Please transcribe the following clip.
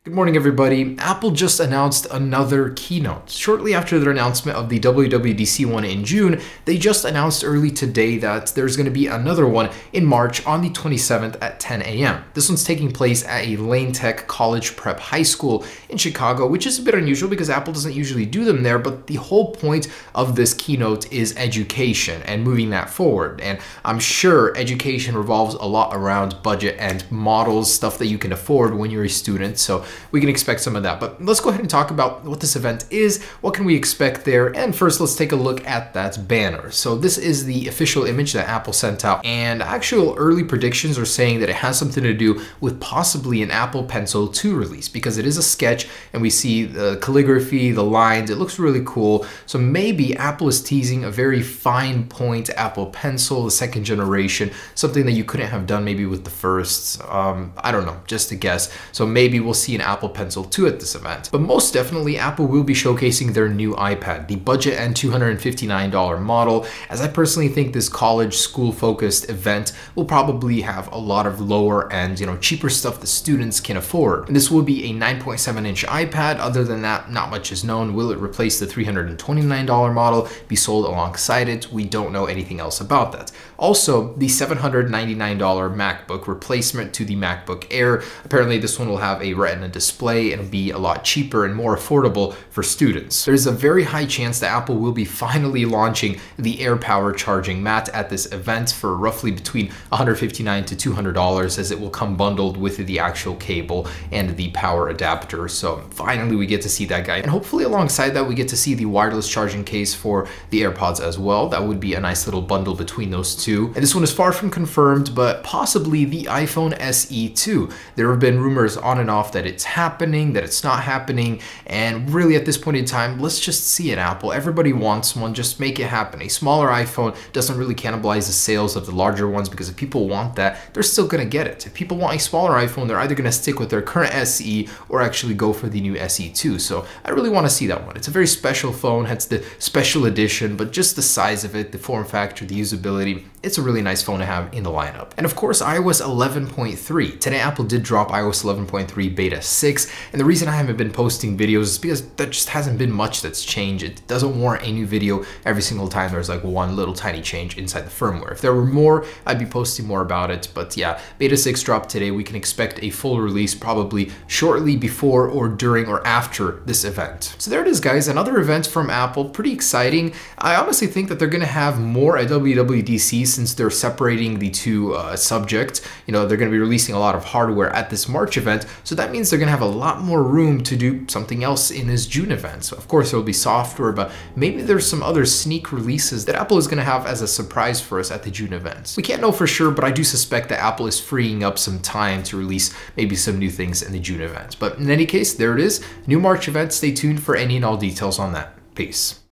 Good morning, everybody. Apple just announced another keynote. Shortly after their announcement of the WWDC one in June, they just announced early today that there's going to be another one in March on the 27th at 10 a.m. This one's taking place at a Lane Tech College Prep High School in Chicago, which is a bit unusual because Apple doesn't usually do them there, but the whole point of this keynote is education and moving that forward. And I'm sure education revolves a lot around budget and models, stuff that you can afford when you're a student. So we can expect some of that. But let's go ahead and talk about what this event is, what can we expect there, and first let's take a look at that banner. So this is the official image that Apple sent out, and actual early predictions are saying that it has something to do with possibly an Apple Pencil 2 release, because it is a sketch and we see the calligraphy, the lines, it looks really cool. So maybe Apple is teasing a very fine point Apple Pencil, the second generation, something that you couldn't have done maybe with the first. I don't know, just a guess. So maybe we'll see an Apple Pencil 2 at this event. But most definitely, Apple will be showcasing their new iPad, the budget and $259 model, as I personally think this college school-focused event will probably have a lot of lower end, cheaper stuff that students can afford. And this will be a 9.7-inch iPad. Other than that, not much is known. Will it replace the $329 model, be sold alongside it? We don't know anything else about that. Also, the $799 MacBook replacement to the MacBook Air. Apparently, this one will have a Retina display and be a lot cheaper and more affordable for students. There's a very high chance that Apple will be finally launching the AirPower charging mat at this event for roughly between $159 to $200, as it will come bundled with the actual cable and the power adapter. So finally we get to see that guy. And hopefully alongside that we get to see the wireless charging case for the AirPods as well. That would be a nice little bundle between those two. And this one is far from confirmed, but possibly the iPhone SE 2. There have been rumors on and off that it's happening, that it's not happening, and really at this point in time, let's just see it, Apple. Everybody wants one, just make it happen. A smaller iPhone doesn't really cannibalize the sales of the larger ones, because if people want that, they're still gonna get it. If people want a smaller iPhone, they're either gonna stick with their current SE or actually go for the new SE 2. So I really wanna see that one. It's a very special phone, hence the special edition, but just the size of it, the form factor, the usability, it's a really nice phone to have in the lineup. And of course, iOS 11.3. Today, Apple did drop iOS 11.3 Beta 6, and the reason I haven't been posting videos is because there just hasn't been much that's changed. It doesn't warrant a new video every single time there's like one little tiny change inside the firmware. If there were more, I'd be posting more about it, but yeah, Beta 6 dropped today. We can expect a full release probably shortly before or during or after this event. So there it is, guys, another event from Apple, pretty exciting. I honestly think that they're gonna have more at WWDC since they're separating the two subjects. They're gonna be releasing a lot of hardware at this March event, so that means they're gonna have a lot more room to do something else in this June event. So of course there'll be software, but maybe there's some other sneak releases that Apple is gonna have as a surprise for us at the June events. We can't know for sure, but I do suspect that Apple is freeing up some time to release maybe some new things in the June event. But in any case, there it is, new March event. Stay tuned for any and all details on that. Peace.